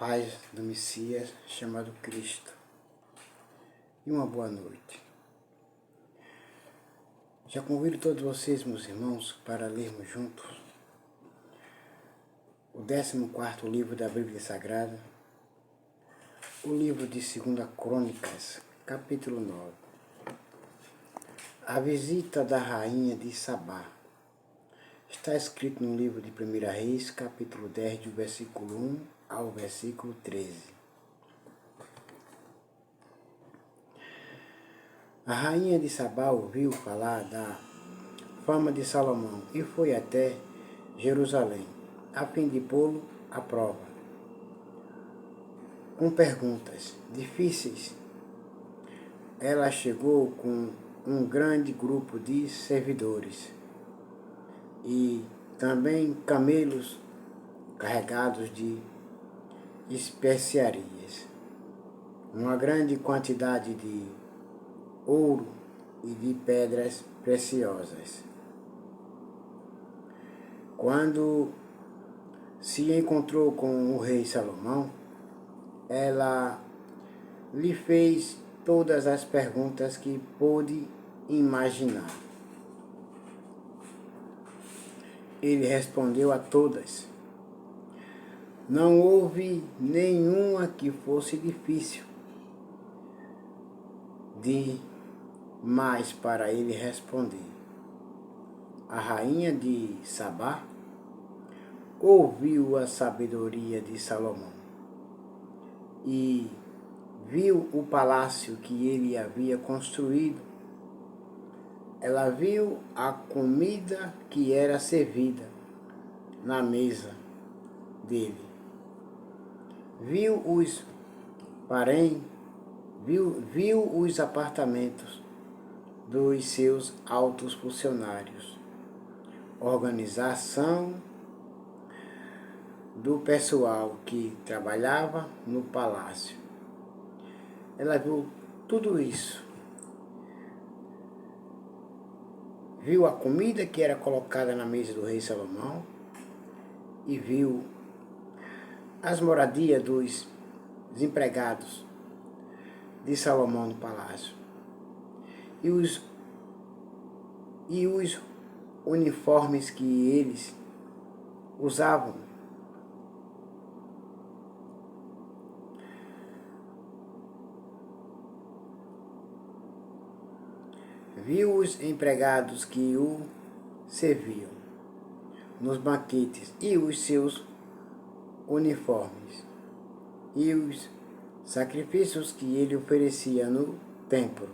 paz do Messias chamado Cristo e uma boa noite. Já convido todos vocês, meus irmãos, para lermos juntos o 14º livro da Bíblia Sagrada, o livro de 2 Crônicas, capítulo 9. A visita da rainha de Sabá. Está escrito no livro de 1 Reis, capítulo 10, do versículo 1 ao versículo 13. A rainha de Sabá ouviu falar da fama de Salomão e foi até Jerusalém, a fim de pô-lo à prova, com perguntas difíceis. Ela chegou com um grande grupo de servidores e também camelos carregados de especiarias, uma grande quantidade de ouro e de pedras preciosas. Quando se encontrou com o rei Salomão, ela lhe fez todas as perguntas que pôde imaginar. Ele respondeu a todas. Não houve nenhuma que fosse difícil demais para ele responder. A rainha de Sabá ouviu a sabedoria de Salomão e viu o palácio que ele havia construído. Ela viu a comida que era servida na mesa dele. Viu os apartamentos dos seus altos funcionários, organização do pessoal que trabalhava no palácio. Ela viu tudo isso. Viu a comida que era colocada na mesa do rei Salomão e viu as moradias dos empregados de Salomão no palácio e os uniformes que eles usavam. Viu os empregados que o serviam nos banquetes e os seus uniformes e os sacrifícios que ele oferecia no templo.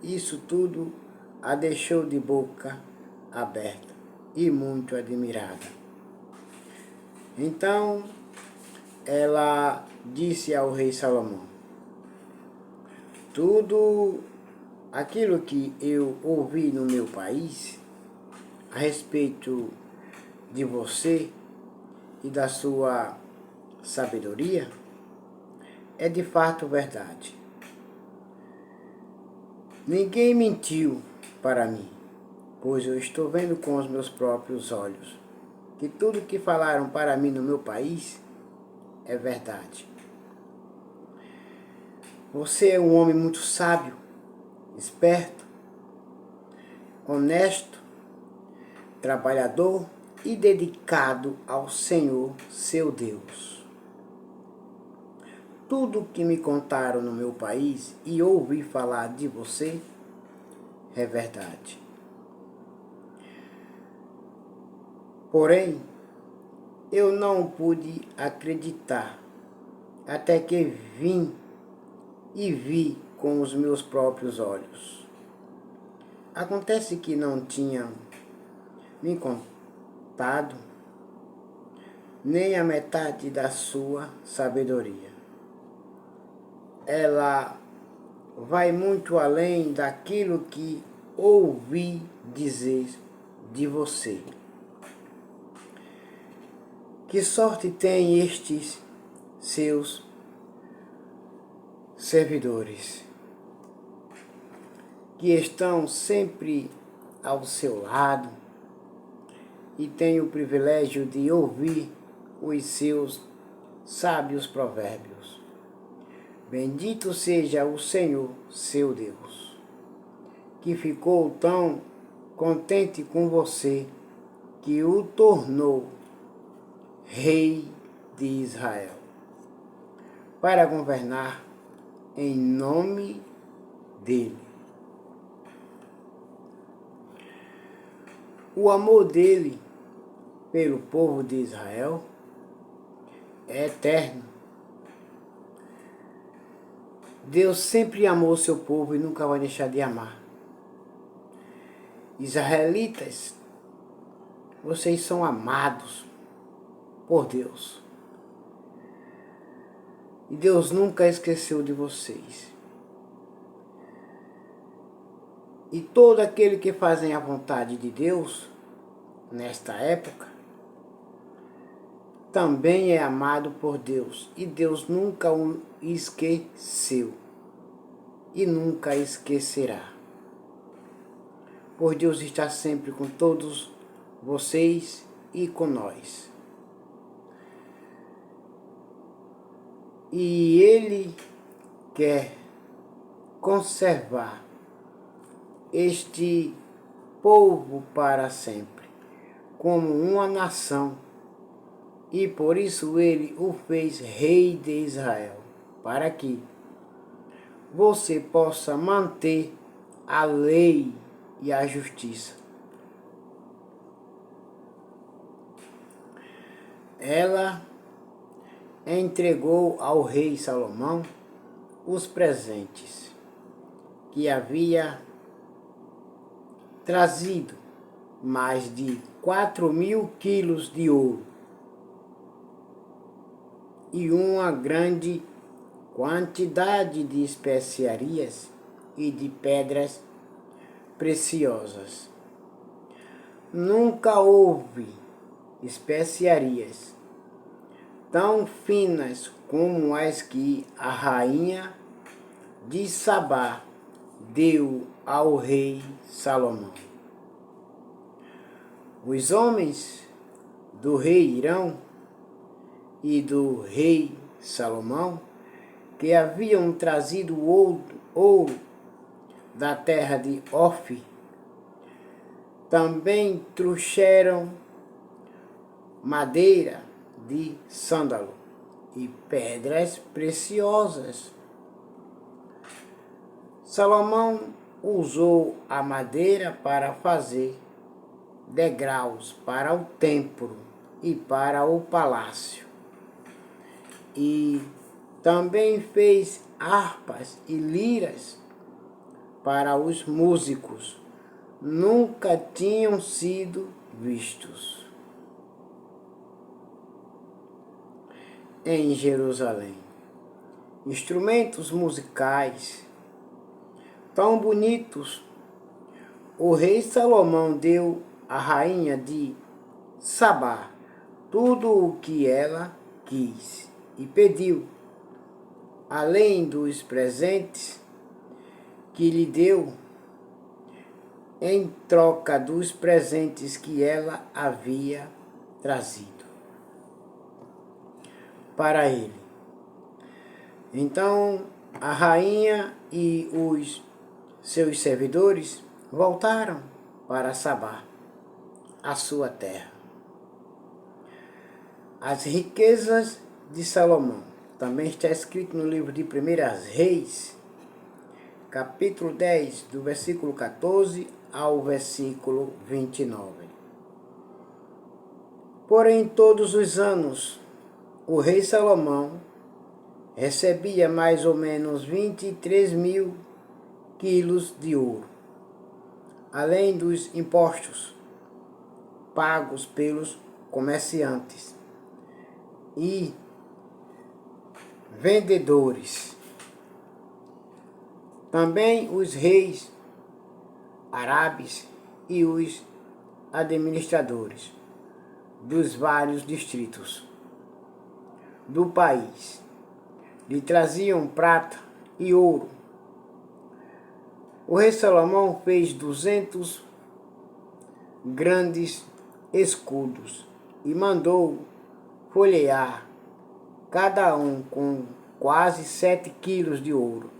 Isso tudo a deixou de boca aberta e muito admirada. Então ela disse ao rei Salomão: tudo aquilo que eu ouvi no meu país a respeito de você e da sua sabedoria é de fato verdade. Ninguém mentiu para mim, pois eu estou vendo com os meus próprios olhos que tudo que falaram para mim no meu país é verdade. Você é um homem muito sábio, esperto, honesto, trabalhador e dedicado ao Senhor, seu Deus. Tudo que me contaram no meu país e ouvi falar de você é verdade. Porém, eu não pude acreditar até que vim e vi com os meus próprios olhos. Acontece que não tinham me contado nem a metade da sua sabedoria. Ela vai muito além daquilo que ouvi dizer de você. Que sorte têm estes seus servidores, que estão sempre ao seu lado e têm o privilégio de ouvir os seus sábios provérbios. Bendito seja o Senhor, seu Deus, que ficou tão contente com você, que o tornou rei de Israel, para governar em nome dele. O amor dele pelo povo de Israel é eterno. Deus sempre amou seu povo e nunca vai deixar de amar. Israelitas, vocês são amados por Deus. E Deus nunca esqueceu de vocês. E todo aquele que fazem a vontade de Deus, nesta época, também é amado por Deus. E Deus nunca o esqueceu. E nunca esquecerá. Por Deus está sempre com todos vocês e com nós. E Ele quer conservar este povo para sempre, como uma nação. E por isso Ele o fez rei de Israel, para que você possa manter a lei e a justiça. Ela entregou ao rei Salomão os presentes que havia trazido, mais de 4.000 quilos de ouro e uma grande quantidade de especiarias e de pedras preciosas. Nunca houve especiarias tão finas como as que a rainha de Sabá deu ao rei Salomão. Os homens do rei Irão e do rei Salomão, que haviam trazido ouro da terra de Ofir, também trouxeram madeira de sândalo e pedras preciosas. Salomão usou a madeira para fazer degraus para o templo e para o palácio. E também fez harpas e liras para os músicos. Nunca tinham sido vistos em Jerusalém instrumentos musicais tão bonitos. O rei Salomão deu à rainha de Sabá tudo o que ela quis e pediu, além dos presentes que lhe deu, em troca dos presentes que ela havia trazido para ele. Então a rainha e os seus servidores voltaram para Sabá, a sua terra. As riquezas de Salomão também está escrito no livro de 1 Reis, capítulo 10, do versículo 14 ao versículo 29. Porém, todos os anos, o rei Salomão recebia mais ou menos 23.000 quilos de ouro, além dos impostos pagos pelos comerciantes e vendedores. Também os reis árabes e os administradores dos vários distritos do país lhe traziam prata e ouro. O rei Salomão fez 200 grandes escudos e mandou folhear cada um com quase 7 quilos de ouro.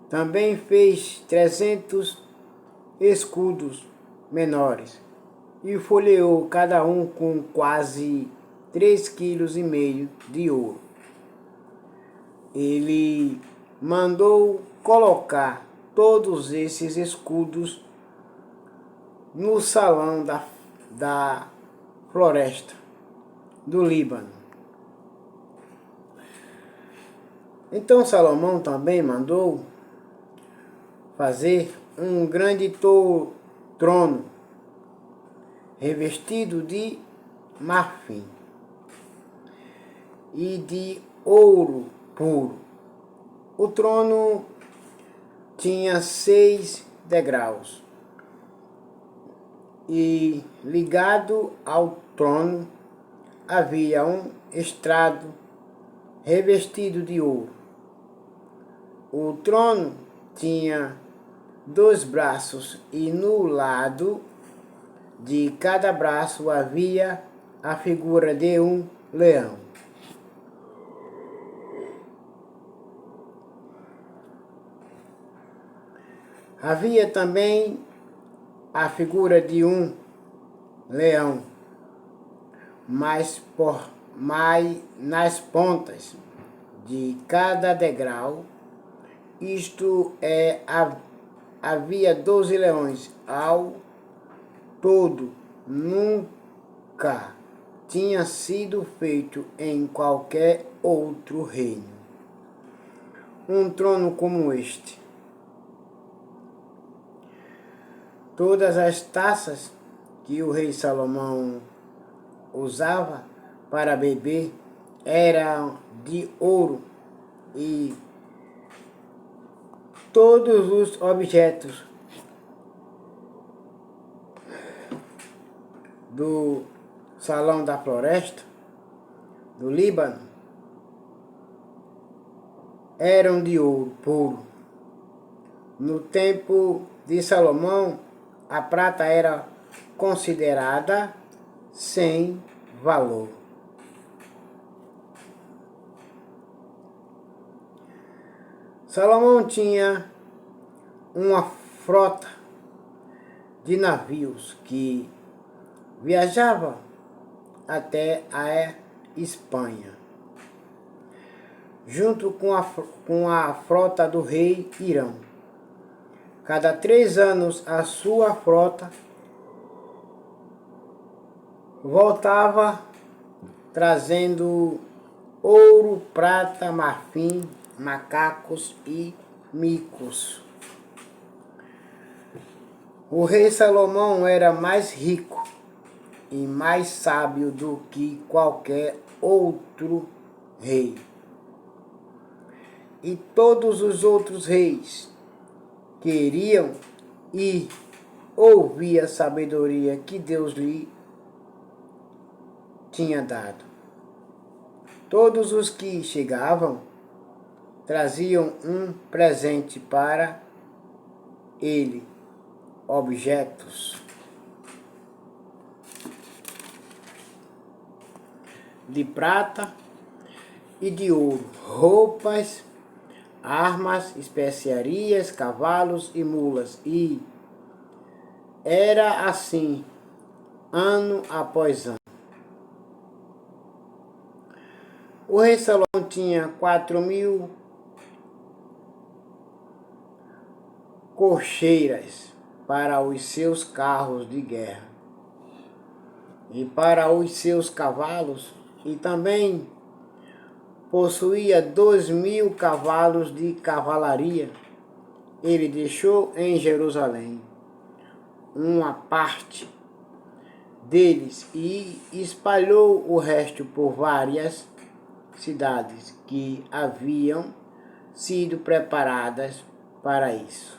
Também fez 300 escudos menores e folheou cada um com quase 3,5 quilos de ouro. Ele mandou colocar todos esses escudos no salão da floresta do Líbano. Então Salomão também mandou fazer um grande trono revestido de marfim e de ouro puro. O trono tinha 6 degraus e ligado ao trono havia um estrado revestido de ouro. O trono tinha 2 braços e no lado de cada braço havia a figura de um leão. Havia também a figura de um leão, mas nas pontas de cada degrau, isto é, havia 12 leões ao todo. Nunca tinha sido feito em qualquer outro reino um trono como este. Todas as taças que o rei Salomão usava para beber eram de ouro e todos os objetos do salão da floresta do Líbano eram de ouro puro. No tempo de Salomão, a prata era considerada sem valor. Salomão tinha uma frota de navios que viajava até a Espanha, junto com a frota do rei Irão. Cada 3 anos a sua frota voltava trazendo ouro, prata, marfim, macacos e micos. O rei Salomão era mais rico e mais sábio do que qualquer outro rei. E todos os outros reis queriam e ouvir a sabedoria que Deus lhe tinha dado. Todos os que chegavam traziam um presente para ele, objetos de prata e de ouro, roupas, armas, especiarias, cavalos e mulas. E era assim, ano após ano. O rei Salomão tinha 4.000 cocheiras para os seus carros de guerra e para os seus cavalos, e também possuía 2.000 cavalos de cavalaria. Ele deixou em Jerusalém uma parte deles e espalhou o resto por várias cidades que haviam sido preparadas para isso.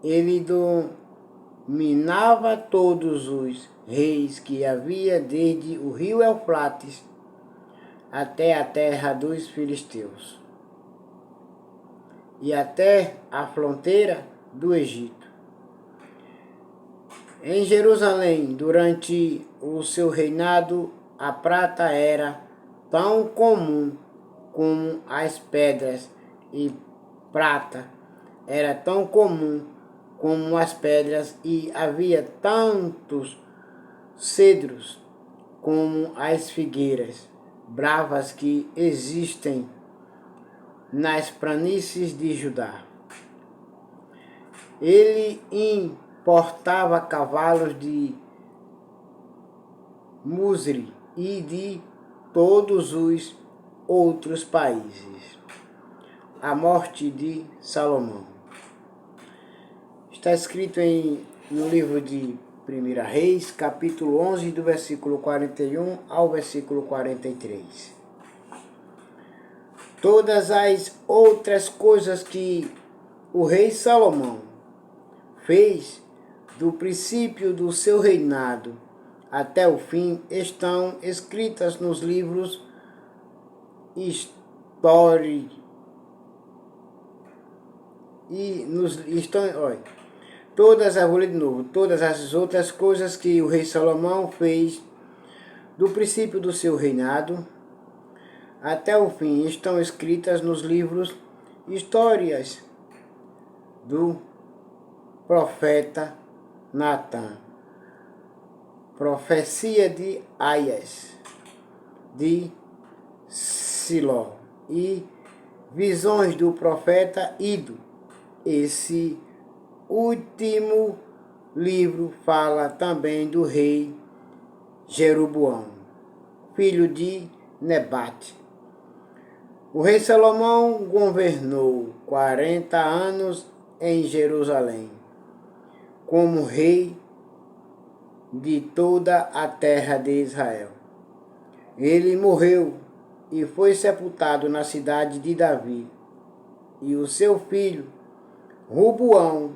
Ele dominava todos os reis que havia desde o rio Eufrates até a terra dos filisteus e até a fronteira do Egito. Em Jerusalém, durante o seu reinado, a prata era tão comum como as pedras, e prata era tão comum como as pedras, e havia tantos cedros como as figueiras bravas que existem nas planícies de Judá. Ele importava cavalos de Musri e de todos os outros países. A morte de Salomão. Está escrito no livro de 1 Reis, capítulo 11, do versículo 41 ao versículo 43. Todas as outras coisas que o rei Salomão fez, do princípio do seu reinado até o fim, estão escritas nos livros históricos e todas as outras coisas que o rei Salomão fez, do princípio do seu reinado até o fim, estão escritas nos livros Histórias do profeta Natã, profecia de Aias, de Siló, e visões do profeta Ido. Esse último livro fala também do rei Jeroboão, filho de Nebate. O rei Salomão governou 40 anos em Jerusalém, como rei de toda a terra de Israel. Ele morreu e foi sepultado na cidade de Davi, e o seu filho Roboão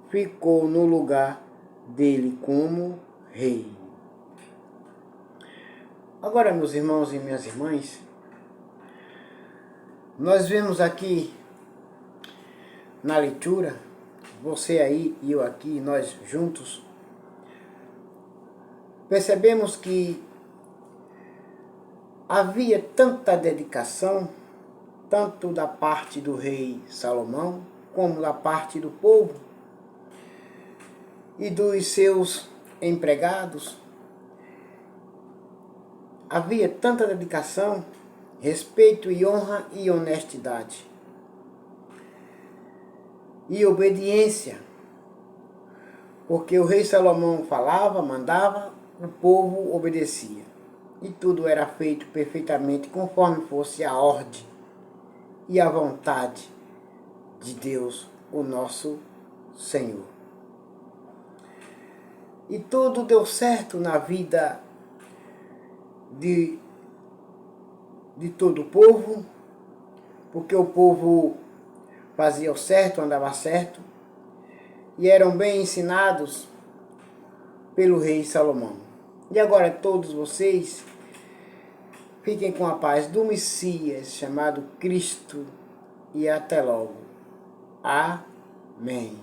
ficou no lugar dele como rei. Agora, meus irmãos e minhas irmãs, nós vemos aqui na leitura, você aí e eu aqui, nós juntos, percebemos que havia tanta dedicação, tanto da parte do rei Salomão, como da parte do povo e dos seus empregados. Havia tanta dedicação, respeito e honra e honestidade e obediência, porque o rei Salomão falava, mandava, o povo obedecia, e tudo era feito perfeitamente conforme fosse a ordem e a vontade de Deus, o nosso Senhor. E tudo deu certo na vida de todo o povo, porque o povo fazia o certo, andava certo, e eram bem ensinados pelo rei Salomão. E agora todos vocês fiquem com a paz do Messias, chamado Cristo, e até logo. Amém.